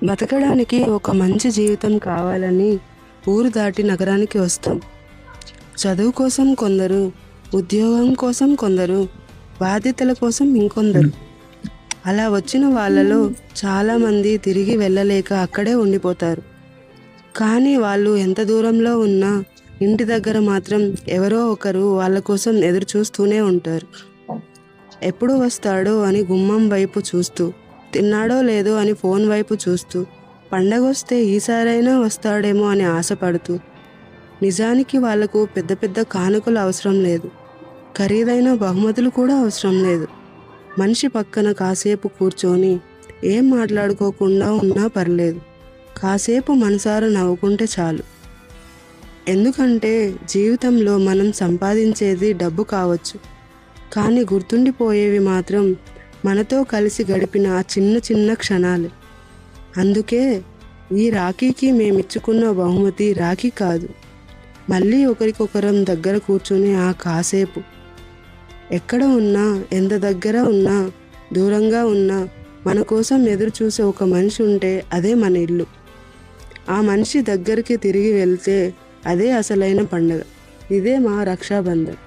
బతకడానికి ఒక మంచి జీవితం కావాలని ఊరు దాటి నగరానికి వస్తాం. చదువు కోసం కొందరు, ఉద్యోగం కోసం కొందరు, బాధ్యతల కోసం ఇంకొందరు. అలా వచ్చిన వాళ్ళలో చాలామంది తిరిగి వెళ్ళలేక అక్కడే ఉండిపోతారు. కానీ వాళ్ళు ఎంత దూరంలో ఉన్నా ఇంటి దగ్గర మాత్రం ఎవరో ఒకరు వాళ్ళ కోసం ఎదురు చూస్తూనే ఉంటారు. ఎప్పుడు వస్తాడో అని గుమ్మం వైపు చూస్తూ, తిన్నాడో లేదో అని ఫోన్ వైపు చూస్తూ, పండగొస్తే ఈసారైనా వస్తాడేమో అని ఆశపడుతూ. నిజానికి వాళ్లకు పెద్ద పెద్ద కానుకలు అవసరం లేదు, ఖరీదైన బహుమతులు కూడా అవసరం లేదు. మనిషి పక్కన కాసేపు కూర్చొని ఏం మాట్లాడుకోకుండా ఉన్నా పర్లేదు, కాసేపు మనసారా నవ్వుకుంటే చాలు. ఎందుకంటే జీవితంలో మనం సంపాదించేది డబ్బు కావచ్చు, కానీ గుర్తుండిపోయేవి మాత్రం మనతో కలిసి గడిపిన ఆ చిన్న చిన్న క్షణాలు. అందుకే ఈ రాఖీకి మేమిచ్చుకున్న బహుమతి రాఖీ కాదు, మళ్ళీ ఒకరికొకరం దగ్గర కూర్చుని ఆ కాసేపు. ఎక్కడ ఉన్నా, ఎంత దగ్గర ఉన్నా, దూరంగా ఉన్నా, మన కోసం ఎదురు చూసే ఒక మనిషి ఉంటే అదే మన ఇల్లు. ఆ మనిషి దగ్గరికి తిరిగి వెళ్తే అదే అసలైన పండుగ. ఇదే మా రక్షాబంధన్.